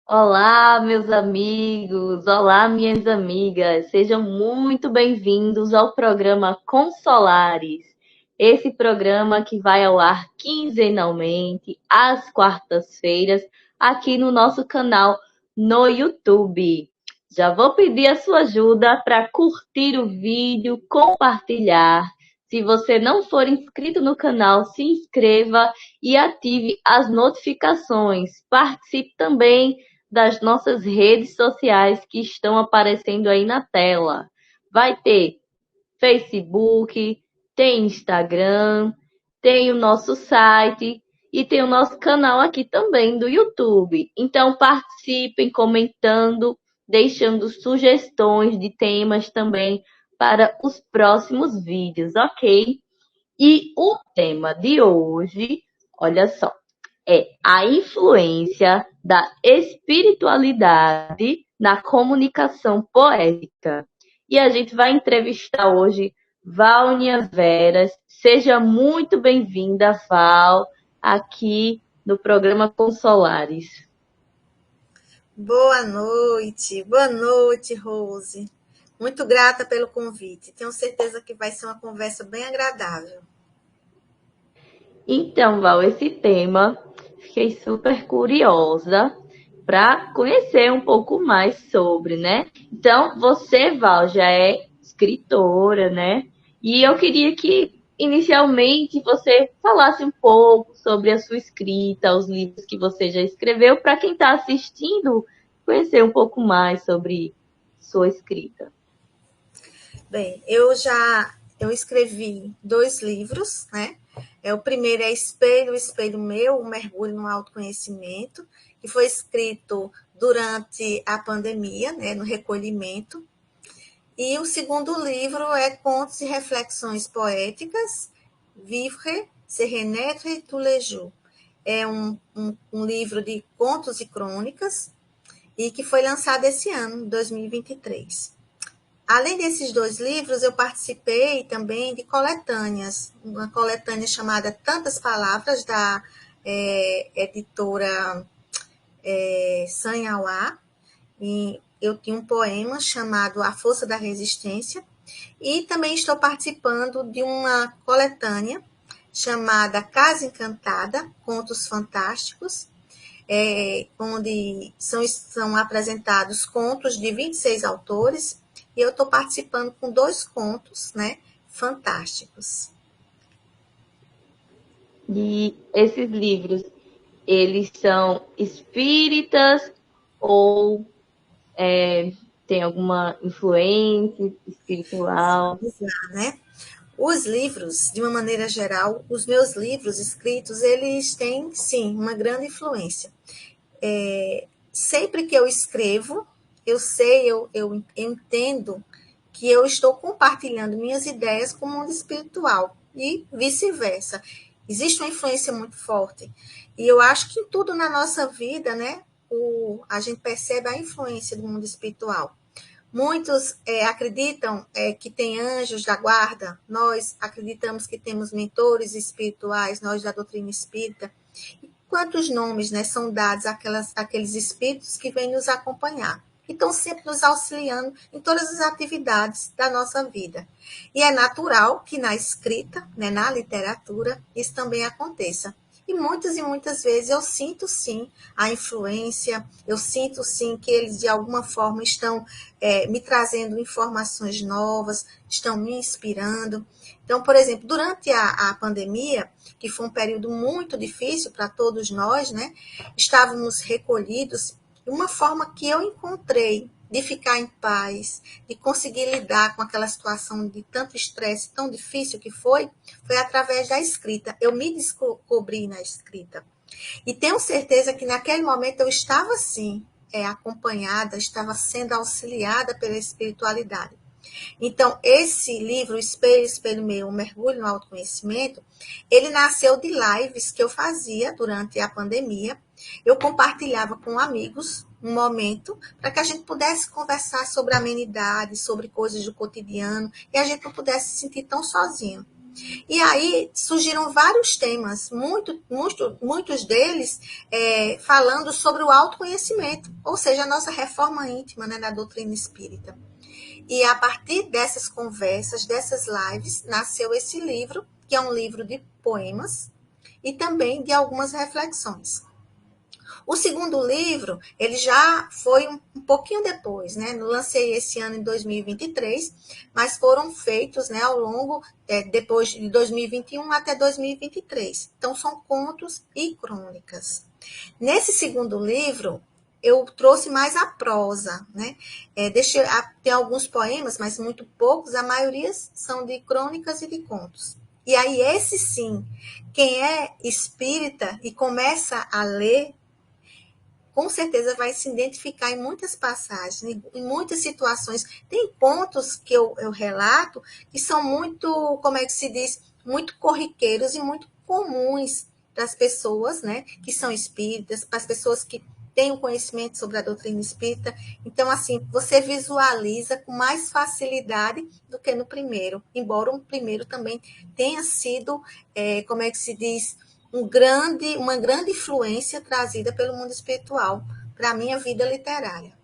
Olá, meus amigos! Olá, minhas amigas! Sejam muito bem-vindos ao programa Consolares. Esse programa que vai ao ar quinzenalmente, às quartas-feiras, aqui no nosso canal no YouTube. Já vou pedir a sua ajuda para curtir o vídeo, compartilhar. Se você não for inscrito no canal, se inscreva e ative as notificações. Participe também das nossas redes sociais que estão aparecendo aí na tela. Vai ter Facebook, tem Instagram, tem o nosso site e tem o nosso canal aqui também do YouTube. Então participem comentando, deixando sugestões de temas também para os próximos vídeos, ok? E o tema de hoje, olha só, é a influência da espiritualidade na comunicação poética. E a gente vai entrevistar hoje Vânia Veras. Seja muito bem-vinda, Val, aqui no programa Consolares. Boa noite, Rose. Muito grata pelo convite. Tenho certeza que vai ser uma conversa bem agradável. Então, Val, esse tema, fiquei super curiosa para conhecer um pouco mais sobre, né? Então, você, Val, já é escritora, né? E eu queria que, inicialmente, você falasse um pouco sobre a sua escrita, os livros que você já escreveu, para quem está assistindo, conhecer um pouco mais sobre sua escrita. Bem, eu escrevi 2 livros, né? O primeiro é Espelho, Espelho Meu, um mergulho no autoconhecimento, que foi escrito durante a pandemia, né, no recolhimento. E o segundo livro é Contos e Reflexões Poéticas, Vivre, se renaître tous les jours. É um livro de contos e crônicas e que foi lançado esse ano, 2023. Além desses 2 livros, eu participei também de coletâneas, uma coletânea chamada Tantas Palavras, da editora Sanhauá, e eu tinha um poema chamado A Força da Resistência, e também estou participando de uma coletânea chamada Casa Encantada, Contos Fantásticos, onde são apresentados contos de 26 autores, e eu estou participando com 2 contos, né, fantásticos. E esses livros, eles são espíritas ou tem alguma influência espiritual? Né? Os livros, de uma maneira geral, os meus livros escritos, eles têm, sim, uma grande influência. Sempre que eu escrevo, eu entendo que eu estou compartilhando minhas ideias com o mundo espiritual e vice-versa. Existe uma influência muito forte. E eu acho que em tudo na nossa vida, né, a gente percebe a influência do mundo espiritual. Muitos acreditam que tem anjos da guarda, nós acreditamos que temos mentores espirituais, nós da doutrina espírita. E quantos nomes, né, são dados àqueles espíritos que vêm nos acompanhar? E estão sempre nos auxiliando em todas as atividades da nossa vida. E é natural que na escrita, né, na literatura, isso também aconteça. E muitas vezes eu sinto sim a influência, eu sinto sim que eles de alguma forma estão me trazendo informações novas, estão me inspirando. Então, por exemplo, durante a pandemia, que foi um período muito difícil para todos nós, né? Estávamos recolhidos. E uma forma que eu encontrei de ficar em paz, de conseguir lidar com aquela situação de tanto estresse tão difícil que foi através da escrita. Eu me descobri na escrita. E tenho certeza que naquele momento eu estava assim, acompanhada, estava sendo auxiliada pela espiritualidade. Então, esse livro, Espelho, Espelho Meu, um mergulho no autoconhecimento, ele nasceu de lives que eu fazia durante a pandemia. Eu compartilhava com amigos um momento para que a gente pudesse conversar sobre amenidades, sobre coisas do cotidiano, e a gente não pudesse se sentir tão sozinho. E aí surgiram vários temas, muitos deles falando sobre o autoconhecimento, ou seja, a nossa reforma íntima, né, da doutrina espírita. E a partir dessas conversas, dessas lives, nasceu esse livro, que é um livro de poemas e também de algumas reflexões. O segundo livro, ele já foi um pouquinho depois, né? Eu lancei esse ano em 2023, mas foram feitos, né, ao longo, depois de 2021 até 2023. Então, são contos e crônicas. Nesse segundo livro, eu trouxe mais a prosa, né? Tem alguns poemas, mas muito poucos, a maioria são de crônicas e de contos. E aí, esse sim, quem é espírita e começa a ler, com certeza vai se identificar em muitas passagens, em muitas situações. Tem pontos que eu relato que são muito, como é que se diz, muito corriqueiros e muito comuns para as pessoas, né, que são espíritas, para as pessoas que têm o conhecimento sobre a doutrina espírita. Então, assim, você visualiza com mais facilidade do que no primeiro, embora o primeiro também tenha sido, como é que se diz, uma grande influência trazida pelo mundo espiritual para a minha vida literária.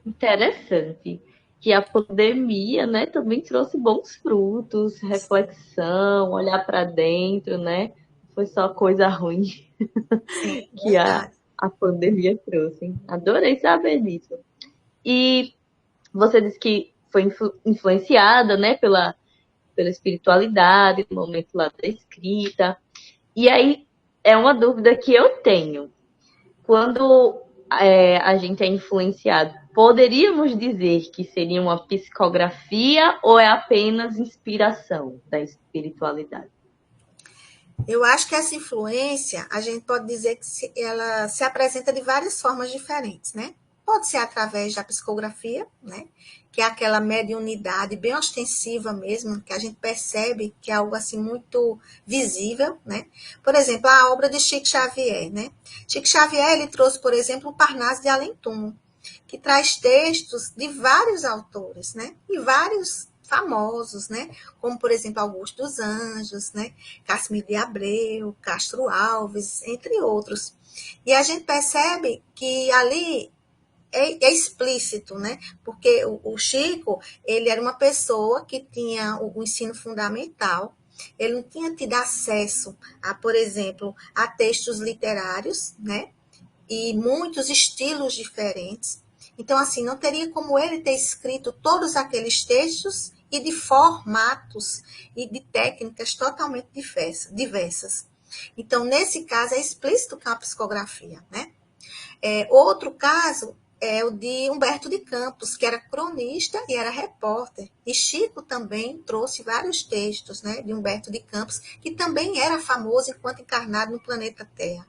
Interessante que a pandemia, né, também trouxe bons frutos, reflexão, olhar para dentro, né? Foi só coisa ruim Sim, que verdade. a pandemia trouxe. Adorei saber disso. E você disse que foi influenciada, né, pela espiritualidade, no momento lá da escrita. E aí é uma dúvida que eu tenho. Quando a gente é influenciado, poderíamos dizer que seria uma psicografia ou é apenas inspiração da espiritualidade? Eu acho que essa influência, a gente pode dizer que ela se apresenta de várias formas diferentes, né? Pode ser através da psicografia, né? Que é aquela mediunidade bem ostensiva mesmo, que a gente percebe que é algo assim muito visível, né? Por exemplo, a obra de Chico Xavier, né? Chico Xavier, ele trouxe, por exemplo, o Parnaso de Além-Túmulo, que traz textos de vários autores, né? E vários famosos, né? Como, por exemplo, Augusto dos Anjos, né? Cassimiro de Abreu, Castro Alves, entre outros. E a gente percebe que ali é explícito, né? Porque o Chico, ele era uma pessoa que tinha o ensino fundamental, ele não tinha tido acesso a, por exemplo, a textos literários, né? E muitos estilos diferentes. Então, assim, não teria como ele ter escrito todos aqueles textos e de formatos e de técnicas totalmente diversas. Então, nesse caso, é explícito que é uma psicografia, né? Outro caso é o de Humberto de Campos, que era cronista e era repórter. E Chico também trouxe vários textos, né, de Humberto de Campos, que também era famoso enquanto encarnado no planeta Terra.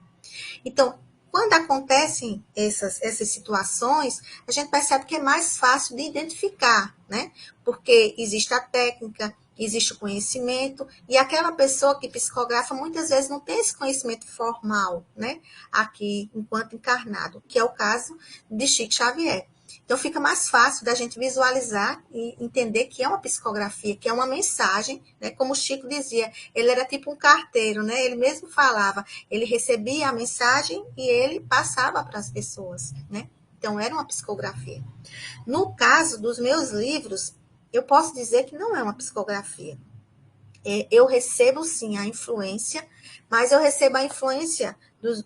Então, quando acontecem essas situações, a gente percebe que é mais fácil de identificar, né? Porque existe a técnica, existe o conhecimento, e aquela pessoa que psicografa muitas vezes não tem esse conhecimento formal, né? Aqui, enquanto encarnado, que é o caso de Chico Xavier. Então fica mais fácil da gente visualizar e entender que é uma psicografia, que é uma mensagem, né? Como o Chico dizia, ele era tipo um carteiro, né? Ele mesmo falava, ele recebia a mensagem e ele passava para as pessoas, né? Então era uma psicografia. No caso dos meus livros, eu posso dizer que não é uma psicografia. Eu recebo sim a influência, mas eu recebo a influência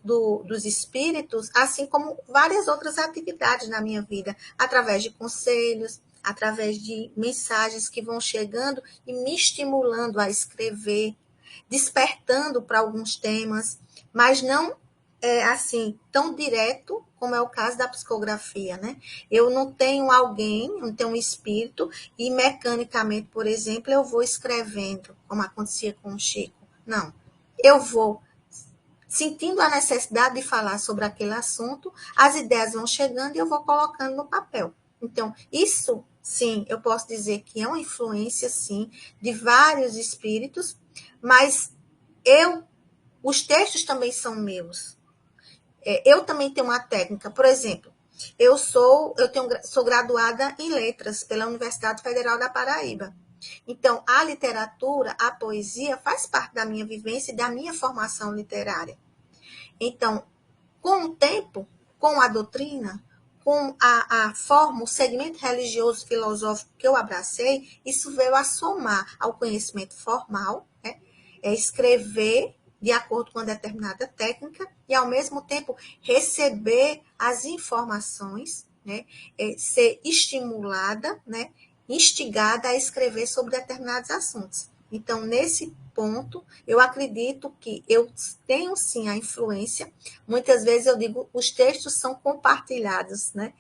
dos espíritos, assim como várias outras atividades na minha vida, através de conselhos, através de mensagens que vão chegando e me estimulando a escrever, despertando para alguns temas, mas não assim tão direto como é o caso da psicografia, né? Eu não tenho alguém, não tenho um espírito e mecanicamente, por exemplo, eu vou escrevendo, como acontecia com o Chico. Não. Eu vou sentindo a necessidade de falar sobre aquele assunto, as ideias vão chegando e eu vou colocando no papel. Então, isso, sim, eu posso dizer que é uma influência, sim, de vários espíritos, mas os textos também são meus. Eu também tenho uma técnica, por exemplo, sou graduada em letras pela Universidade Federal da Paraíba. Então, a literatura, a poesia, faz parte da minha vivência e da minha formação literária. Então, com o tempo, com a doutrina, com a forma, o segmento religioso filosófico que eu abracei, isso veio a somar ao conhecimento formal, né? É escrever de acordo com uma determinada técnica e, ao mesmo tempo, receber as informações, né? Ser estimulada, né? Instigada a escrever sobre determinados assuntos. Então, nesse ponto, eu acredito que eu tenho sim a influência. Muitas vezes eu digo, os textos são compartilhados, né?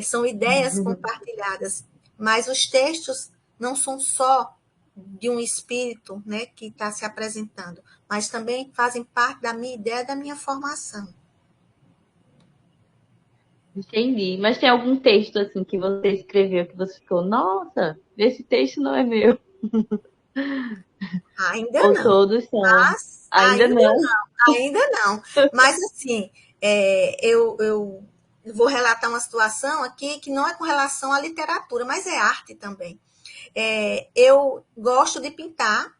São ideias compartilhadas, mas os textos não são só de um espírito, né, que está se apresentando, mas também fazem parte da minha ideia, da minha formação. Entendi. Mas tem algum texto assim que você escreveu que você ficou, nossa, esse texto não é meu. Ainda Ou não, todos são? mas Ainda não. ainda não. Mas assim, eu vou relatar uma situação aqui que não é com relação à literatura, mas é arte também. Eu gosto de pintar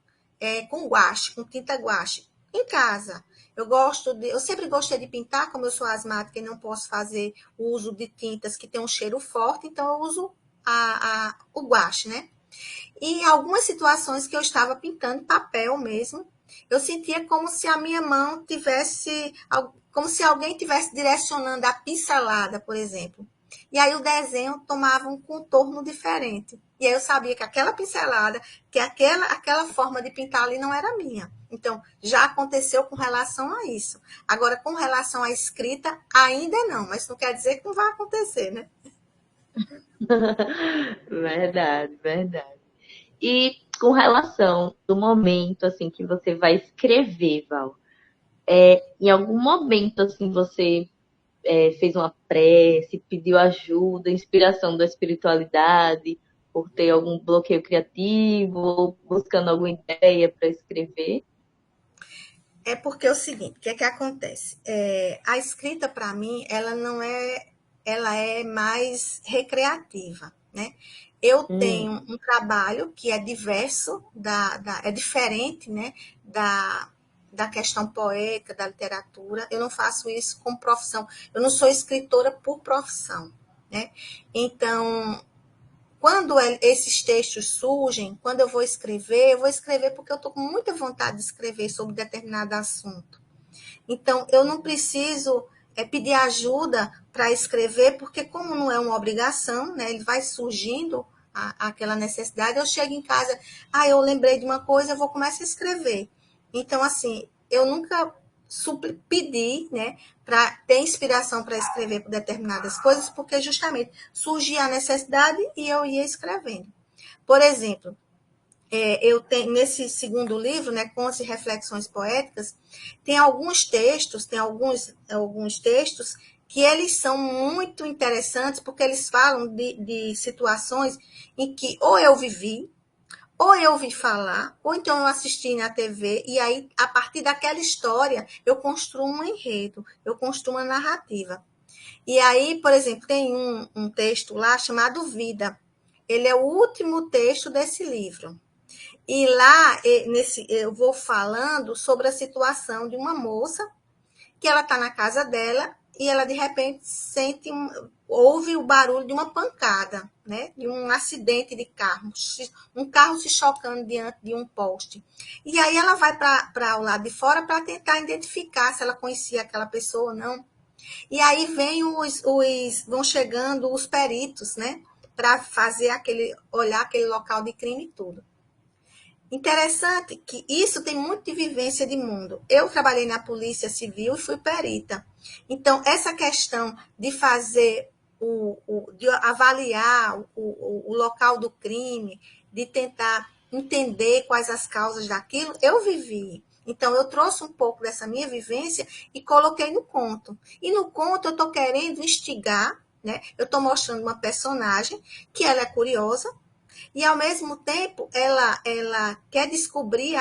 com guache, com tinta guache, em casa. Eu sempre gostei de pintar, como eu sou asmática e não posso fazer o uso de tintas que tem um cheiro forte, então eu uso o guache, né? E em algumas situações que eu estava pintando papel mesmo, eu sentia como se a minha mão tivesse, como se alguém tivesse direcionando a pincelada, por exemplo. E aí o desenho tomava um contorno diferente. E aí eu sabia que aquela pincelada, que aquela forma de pintar ali não era minha. Então, já aconteceu com relação a isso. Agora, com relação à escrita, ainda não, mas não quer dizer que não vai acontecer, né? Verdade, verdade. E com relação do momento assim que você vai escrever, Val, em algum momento assim você fez uma prece, pediu ajuda, inspiração da espiritualidade, por ter algum bloqueio criativo, ou buscando alguma ideia para escrever? É porque é o seguinte, o que é que acontece? A escrita, para mim, ela é mais recreativa, né? Eu tenho um trabalho que é diverso, é diferente, né? Da questão poética, da literatura. Eu não faço isso como profissão. Eu não sou escritora por profissão, né? Então, quando esses textos surgem, quando eu vou escrever porque eu estou com muita vontade de escrever sobre determinado assunto. Então, eu não preciso pedir ajuda para escrever, porque como não é uma obrigação, né, ele vai surgindo aquela necessidade, eu chego em casa, eu lembrei de uma coisa, eu vou começar a escrever. Então, assim, eu nunca pedi, né, para ter inspiração para escrever por determinadas coisas, porque justamente surgia a necessidade e eu ia escrevendo. Por exemplo, eu tenho nesse segundo livro, né, Contos e Reflexões Poéticas, tem alguns textos que eles são muito interessantes porque eles falam de situações em que ou eu vivi, ou eu ouvi falar, ou então eu assisti na TV, e aí, a partir daquela história, eu construo um enredo, eu construo uma narrativa. E aí, por exemplo, tem um texto lá chamado Vida. Ele é o último texto desse livro. E lá, eu vou falando sobre a situação de uma moça que ela está na casa dela e ela, de repente, ouve o barulho de uma pancada, né? De um acidente de carro, um carro se chocando diante de um poste. E aí ela vai para o lado de fora para tentar identificar se ela conhecia aquela pessoa ou não. E aí vão chegando os peritos, né? Para olhar aquele local de crime e tudo. Interessante que isso tem muito de vivência de mundo. Eu trabalhei na Polícia Civil e fui perita. Então, essa questão de fazer, de avaliar o local do crime, de tentar entender quais as causas daquilo, eu vivi. Então, eu trouxe um pouco dessa minha vivência e coloquei no conto. E no conto eu estou querendo instigar, né? Eu estou mostrando uma personagem que ela é curiosa, e ao mesmo tempo ela quer descobrir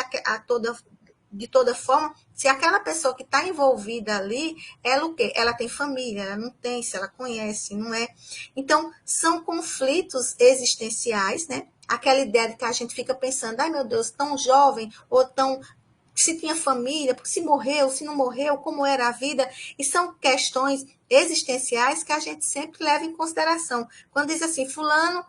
de toda forma se aquela pessoa que está envolvida ali, ela o quê? Ela tem família, ela não tem, se ela conhece, não é. Então, são conflitos existenciais, né? aquela ideia de que a gente fica pensando, ai meu Deus, tão jovem, ou tão se tinha família, se morreu, se não morreu, como era a vida, e são questões existenciais que a gente sempre leva em consideração. Quando diz assim, fulano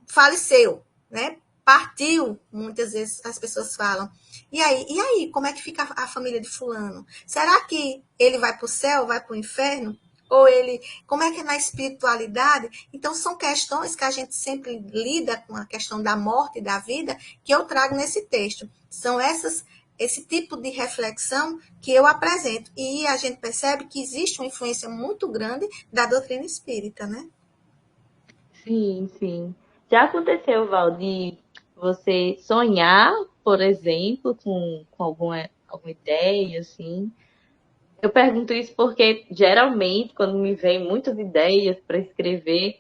faleceu, né? Partiu, muitas vezes as pessoas falam. E aí, como é que fica a família de fulano? Será que ele vai para o céu, vai para o inferno? Ou ele, como é que é na espiritualidade? Então, são questões que a gente sempre lida com a questão da morte e da vida, que eu trago nesse texto. São esse tipo de reflexão que eu apresento. E a gente percebe que existe uma influência muito grande da doutrina espírita, né? Sim, sim. Já aconteceu, Val, de você sonhar, por exemplo, com alguma ideia, assim? Eu pergunto isso porque, geralmente, quando me vem muitas ideias para escrever,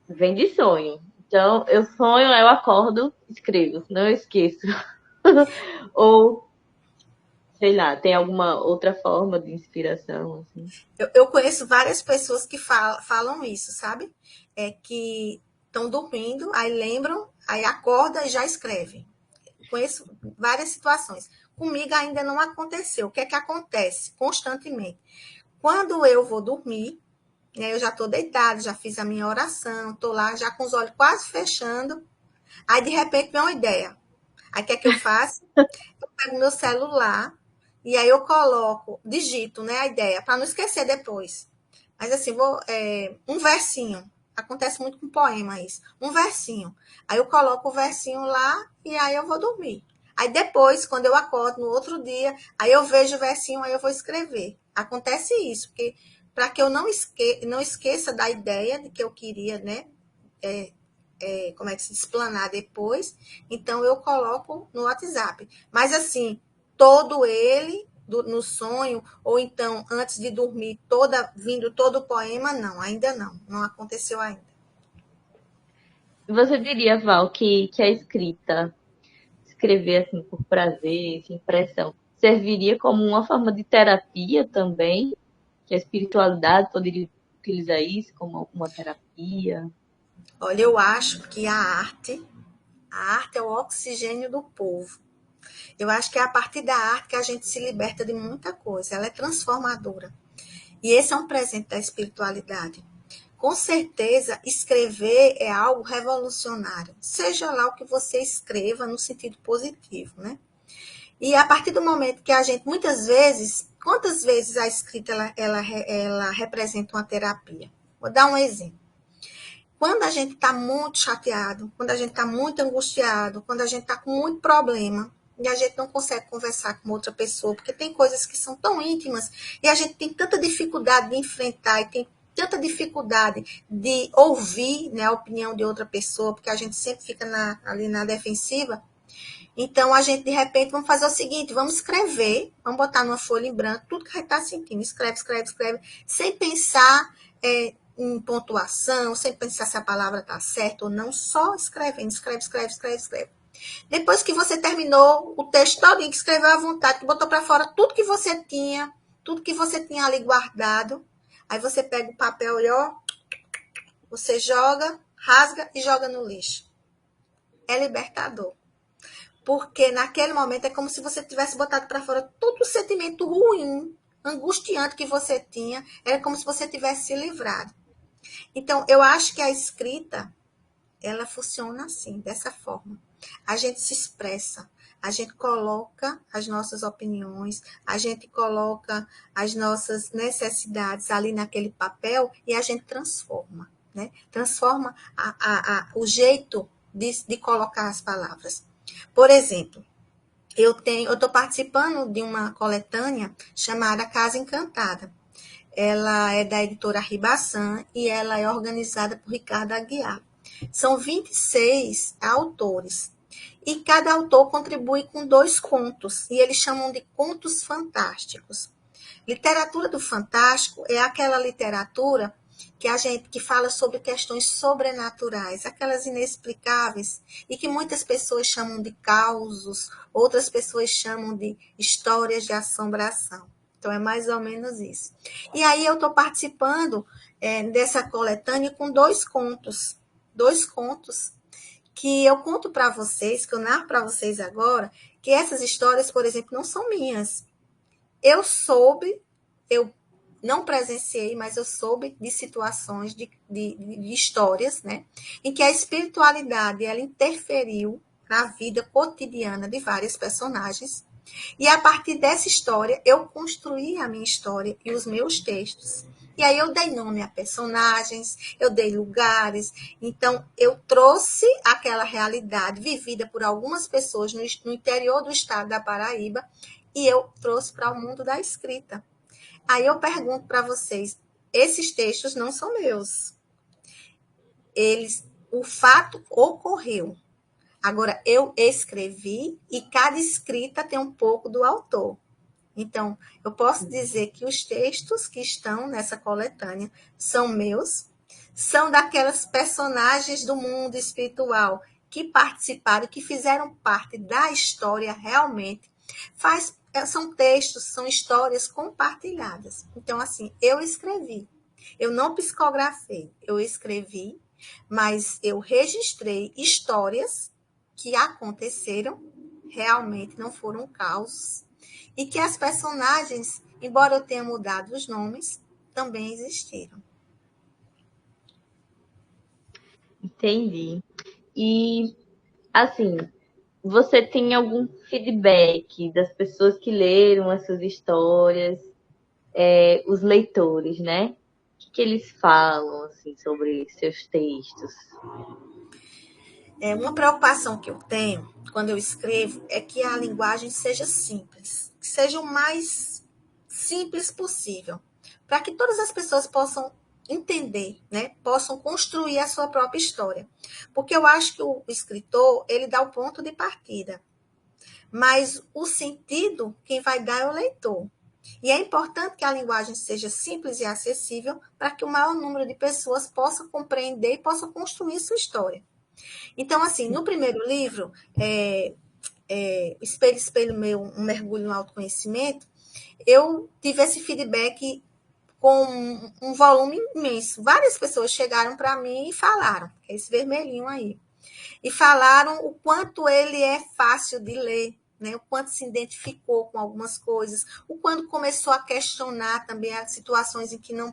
vem de sonho. Então, eu sonho, eu acordo, escrevo, não esqueço. Ou, sei lá, tem alguma outra forma de inspiração, assim? Eu conheço várias pessoas que falam isso, sabe? É que estão dormindo, aí lembram, aí acorda e já escreve. Conheço várias situações. Comigo ainda não aconteceu. O que é que acontece constantemente? Quando eu vou dormir, né, eu já estou deitada, já fiz a minha oração, estou lá já com os olhos quase fechando, aí de repente vem uma ideia. Aí o que é que eu faço? Eu pego meu celular e aí eu coloco, digito, né, a ideia, para não esquecer depois. Mas assim, um versinho. Acontece muito com poema isso. Um versinho. Aí eu coloco o versinho lá e aí eu vou dormir. Aí depois, quando eu acordo no outro dia, aí eu vejo o versinho, aí eu vou escrever. Acontece isso, porque para que eu não esqueça da ideia de que eu queria, né? É, como é que se explanar depois, então eu coloco no WhatsApp. Mas assim, todo ele no sonho, ou então antes de dormir, vindo todo o poema, não, ainda não aconteceu ainda. Você diria, Val, que a escrita, escrever assim por prazer, sem pressão, serviria como uma forma de terapia também? Que a espiritualidade poderia utilizar isso como uma terapia? Olha, eu acho que a arte é o oxigênio do povo. Eu acho que é a partir da arte que a gente se liberta de muita coisa. Ela é transformadora. E esse é um presente da espiritualidade. Com certeza, escrever é algo revolucionário. Seja lá o que você escreva no sentido positivo, né? E a partir do momento que a gente, muitas vezes, quantas vezes a escrita ela representa uma terapia? Vou dar um exemplo. Quando a gente está muito chateado, quando a gente está muito angustiado, quando a gente está com muito problema, e a gente não consegue conversar com outra pessoa, porque tem coisas que são tão íntimas, e a gente tem tanta dificuldade de enfrentar, e tem tanta dificuldade de ouvir, né, a opinião de outra pessoa, porque a gente sempre fica ali na defensiva. Então, a gente, de repente, vamos fazer o seguinte, vamos escrever, vamos botar numa folha em branco, tudo que a gente está sentindo, escreve, escreve, escreve, sem pensar em pontuação, sem pensar se a palavra está certa ou não, só escrevendo, escreve, escreve, escreve, escreve. Depois que você terminou o texto todinho, que escreveu à vontade, que botou para fora tudo que você tinha ali guardado, aí você pega o papel e ó, você joga, rasga e joga no lixo. É libertador. Porque naquele momento é como se você tivesse botado para fora todo o sentimento ruim, angustiante que você tinha, era como se você tivesse se livrado. Então, eu acho que a escrita, ela funciona assim, dessa forma. A gente se expressa, a gente coloca as nossas opiniões, a gente coloca as nossas necessidades ali naquele papel e a gente transforma, né? Transforma o jeito de colocar as palavras. Por exemplo, eu estou participando de uma coletânea chamada Casa Encantada. Ela é da editora Ribaçã e ela é organizada por Ricardo Aguiar. São 26 autores. E cada autor contribui com 2 contos, e eles chamam de contos fantásticos. Literatura do fantástico é aquela literatura que fala sobre questões sobrenaturais, aquelas inexplicáveis, e que muitas pessoas chamam de causos, outras pessoas chamam de histórias de assombração. Então, é mais ou menos isso. E aí eu estou participando dessa coletânea com 2 contos. 2 contos que eu conto para vocês, que eu narro para vocês agora, que essas histórias, por exemplo, não são minhas. Eu não presenciei, mas eu soube de situações, de histórias, né, em que a espiritualidade ela interferiu na vida cotidiana de várias personagens. E a partir dessa história, eu construí a minha história e os meus textos. E aí eu dei nome a personagens, eu dei lugares. Então, eu trouxe aquela realidade vivida por algumas pessoas no interior do estado da Paraíba e eu trouxe para o mundo da escrita. Aí eu pergunto para vocês, esses textos não são meus. O fato ocorreu. Agora, eu escrevi e cada escrita tem um pouco do autor. Então, eu posso dizer que os textos que estão nessa coletânea são meus, são daquelas personagens do mundo espiritual que participaram, que fizeram parte da história realmente. São textos, são histórias compartilhadas. Então, assim, eu escrevi. Eu não psicografei, eu escrevi, mas eu registrei histórias que aconteceram, realmente não foram caos, e que as personagens, embora eu tenha mudado os nomes, também existiram. Entendi. E, assim, você tem algum feedback das pessoas que leram essas histórias, os leitores, né? O que eles falam, assim, sobre seus textos? Uma preocupação que eu tenho quando eu escrevo é que a linguagem seja simples, que seja o mais simples possível, para que todas as pessoas possam entender, né? Possam construir a sua própria história. Porque eu acho que o escritor, ele dá o ponto de partida, mas o sentido quem vai dar é o leitor. E é importante que a linguagem seja simples e acessível para que o maior número de pessoas possa compreender e possa construir sua história. Então, assim, no primeiro livro, Espelho, Espelho Meu, um mergulho no autoconhecimento, eu tive esse feedback com um volume imenso. Várias pessoas chegaram para mim e falaram, esse vermelhinho aí, e falaram o quanto ele é fácil de ler, né? O quanto se identificou com algumas coisas, o quanto começou a questionar também as situações em que não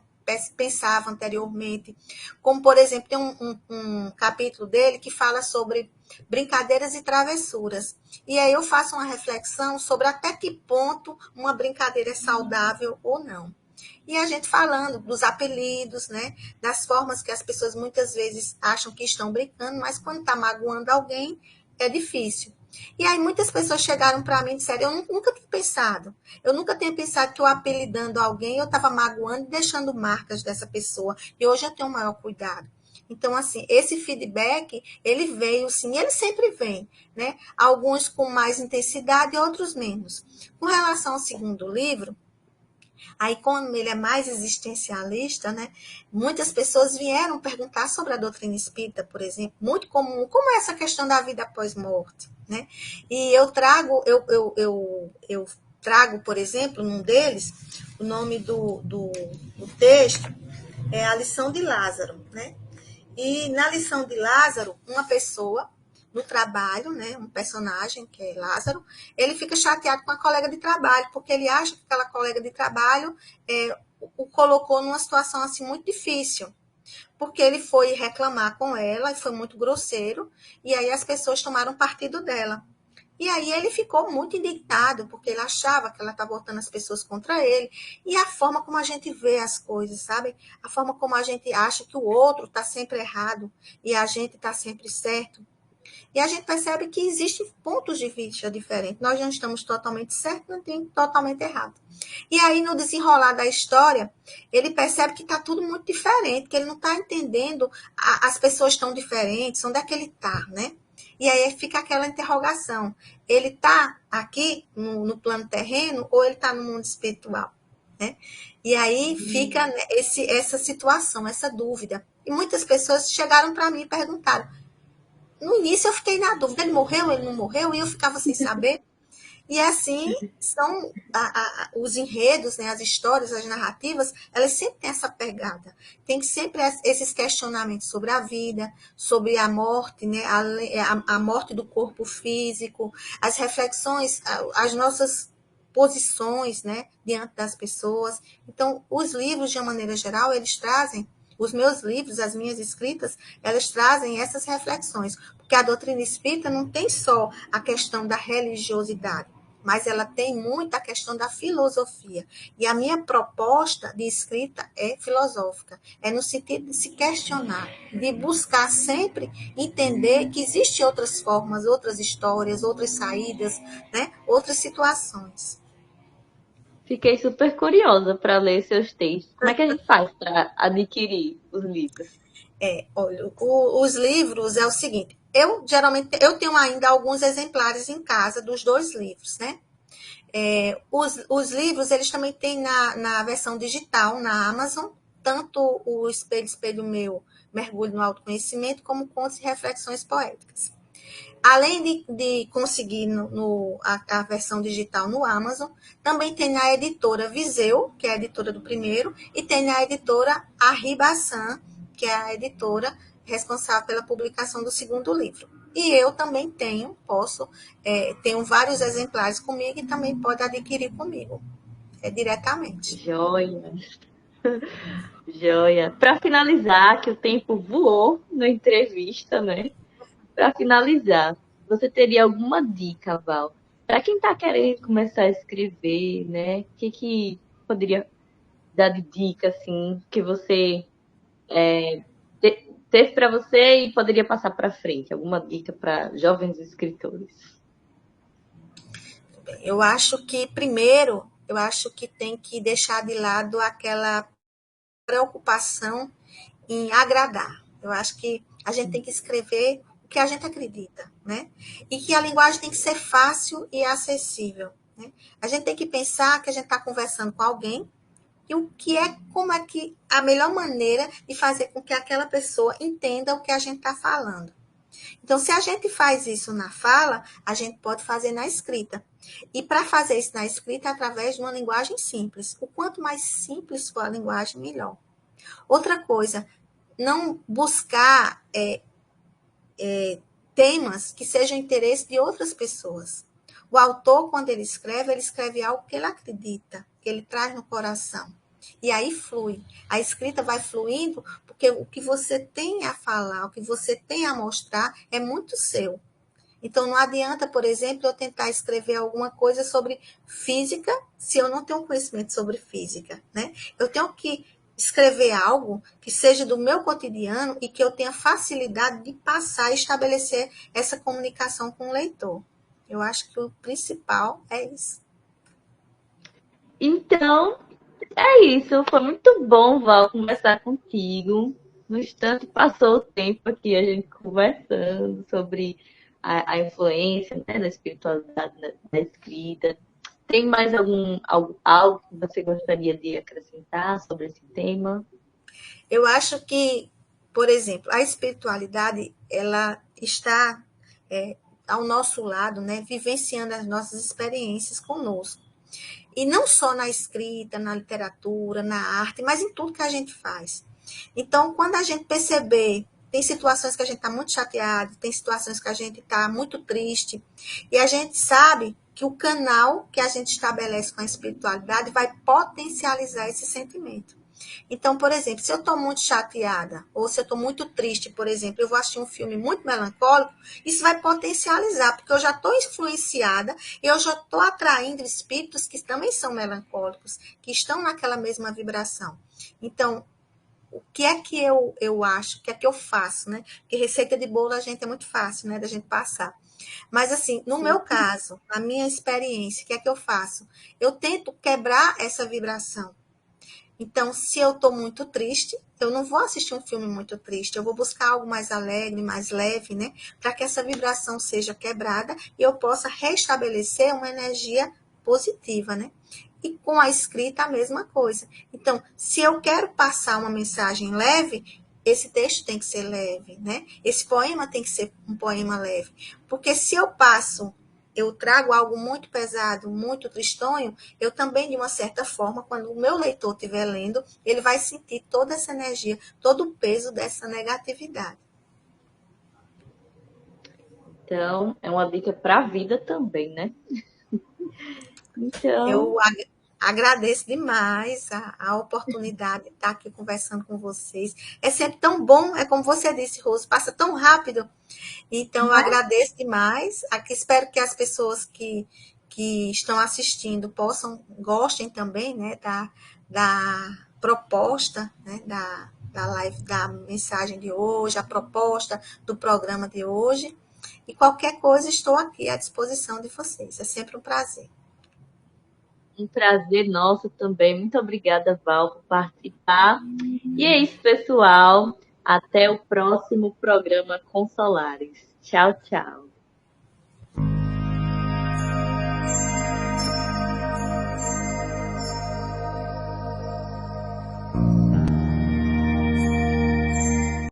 pensava anteriormente. Como, por exemplo, tem um capítulo dele que fala sobre brincadeiras e travessuras. E aí eu faço uma reflexão sobre até que ponto uma brincadeira é saudável ou não. E a gente falando dos apelidos, né? Das formas que as pessoas muitas vezes acham que estão brincando, mas quando está magoando alguém, é difícil. E aí muitas pessoas chegaram para mim e disseram, eu nunca tinha pensado que eu apelidando alguém, eu estava magoando e deixando marcas dessa pessoa. E hoje eu tenho um maior cuidado. Então, assim, esse feedback, ele veio, sim, ele sempre vem, né? Alguns com mais intensidade e outros menos. Com relação ao segundo livro, aí, como ele é mais existencialista, né, muitas pessoas vieram perguntar sobre a doutrina espírita, por exemplo, muito comum, como é essa questão da vida após morte, né? E eu trago, por exemplo, num deles, o nome do texto é a lição de Lázaro, né? E na lição de Lázaro, uma pessoa no trabalho, né, um personagem que é Lázaro, ele fica chateado com a colega de trabalho, porque ele acha que aquela colega de trabalho o colocou numa situação assim muito difícil, porque ele foi reclamar com ela e foi muito grosseiro, e aí as pessoas tomaram partido dela. E aí ele ficou muito indignado, porque ele achava que ela estava botando as pessoas contra ele. E a forma como a gente vê as coisas, sabe? A forma como a gente acha que o outro está sempre errado e a gente está sempre certo. E a gente percebe que existem pontos de vista diferentes. Nós não estamos totalmente certos, não tem totalmente errado. E aí, no desenrolar da história, ele percebe que está tudo muito diferente, que ele não está entendendo, as pessoas estão diferentes, onde é que ele está, né? E aí fica aquela interrogação. Ele está aqui no plano terreno ou ele está no mundo espiritual? Né? E aí fica essa situação, essa dúvida. E muitas pessoas chegaram para mim e perguntaram. No início eu fiquei na dúvida, ele morreu, ele não morreu? E eu ficava sem saber. E assim são os enredos, né, as histórias, as narrativas, elas sempre têm essa pegada. Tem sempre esses questionamentos sobre a vida, sobre a morte, né, a morte do corpo físico, as reflexões, as nossas posições, né, diante das pessoas. Então, os livros, de uma maneira geral, eles trazem, os meus livros, as minhas escritas, elas trazem essas reflexões, porque a doutrina espírita não tem só a questão da religiosidade, mas ela tem muito a questão da filosofia. E a minha proposta de escrita é filosófica, é no sentido de se questionar, de buscar sempre entender que existem outras formas, outras histórias, outras saídas, né? Outras situações. Fiquei super curiosa para ler seus textos. Como é que a gente faz para adquirir os livros? Olha, os livros é o seguinte, eu geralmente eu tenho ainda alguns exemplares em casa dos dois livros, né? Os livros, eles também têm na versão digital, na Amazon, tanto o Espelho, Espelho Meu, Mergulho no Autoconhecimento, como Contos e Reflexões Poéticas. Além de conseguir a versão digital no Amazon, também tem na editora Viseu, que é a editora do primeiro, e tem na editora Arribaçã, que é a editora responsável pela publicação do segundo livro. E eu também tenho vários exemplares comigo e também pode adquirir comigo, diretamente. Joia, joia. Para finalizar, que o tempo voou na entrevista, né? Para finalizar, você teria alguma dica, Val? Para quem está querendo começar a escrever, né? O que poderia dar de dica, assim, que você teve para você e poderia passar para frente? Alguma dica para jovens escritores? Eu acho que, primeiro, eu acho que tem que deixar de lado aquela preocupação em agradar. Eu acho que a gente tem que escrever o que a gente acredita, né? E que a linguagem tem que ser fácil e acessível, né? A gente tem que pensar que a gente está conversando com alguém e como é que a melhor maneira de fazer com que aquela pessoa entenda o que a gente está falando. Então, se a gente faz isso na fala, a gente pode fazer na escrita. E para fazer isso na escrita, é através de uma linguagem simples. O quanto mais simples for a linguagem, melhor. Outra coisa, não buscar temas que sejam interesse de outras pessoas. O autor, quando ele escreve algo que ele acredita, que ele traz no coração. E aí flui. A escrita vai fluindo porque o que você tem a falar, o que você tem a mostrar é muito seu. Então, não adianta, por exemplo, eu tentar escrever alguma coisa sobre física se eu não tenho conhecimento sobre física, né? Eu tenho que escrever algo que seja do meu cotidiano e que eu tenha facilidade de passar e estabelecer essa comunicação com o leitor. Eu acho que o principal é isso. Então, é isso. Foi muito bom, Val, conversar contigo. No instante passou o tempo aqui, a gente conversando sobre a influência, né, da espiritualidade na escrita. Tem mais algo que você gostaria de acrescentar sobre esse tema? Eu acho que, por exemplo, a espiritualidade, ela está ao nosso lado, né, vivenciando as nossas experiências conosco. E não só na escrita, na literatura, na arte, mas em tudo que a gente faz. Então, quando a gente perceber, tem situações que a gente está muito chateado, tem situações que a gente está muito triste, e a gente sabe que o canal que a gente estabelece com a espiritualidade vai potencializar esse sentimento. Então, por exemplo, se eu estou muito chateada, ou se eu estou muito triste, por exemplo, eu vou assistir um filme muito melancólico, isso vai potencializar, porque eu já estou influenciada e eu já estou atraindo espíritos que também são melancólicos, que estão naquela mesma vibração. Então, o que é que eu acho, o que é que eu faço, né? Porque receita de bolo a gente é muito fácil, né, da gente passar. Mas assim, no meu caso, na minha experiência, o que é que eu faço? Eu tento quebrar essa vibração. Então, se eu estou muito triste, eu não vou assistir um filme muito triste, eu vou buscar algo mais alegre, mais leve, né? Para que essa vibração seja quebrada e eu possa restabelecer uma energia positiva, né? E com a escrita, a mesma coisa. Então, se eu quero passar uma mensagem leve, esse texto tem que ser leve, né? Esse poema tem que ser um poema leve. Porque se eu passo eu trago algo muito pesado, muito tristonho, eu também, de uma certa forma, quando o meu leitor estiver lendo, ele vai sentir toda essa energia, todo o peso dessa negatividade. Então, é uma dica para a vida também, né? Então, Eu agradeço demais a oportunidade de estar aqui conversando com vocês. É sempre tão bom, é como você disse, Rose, passa tão rápido. Então, eu agradeço demais. Aqui, espero que as pessoas que estão assistindo gostem também, né, da proposta, né, da live, da mensagem de hoje, a proposta do programa de hoje. E qualquer coisa, estou aqui à disposição de vocês. É sempre um prazer. um prazer nosso também. Muito obrigada, Val, por participar. E é isso, pessoal. Até o próximo programa Consolares. Tchau, tchau.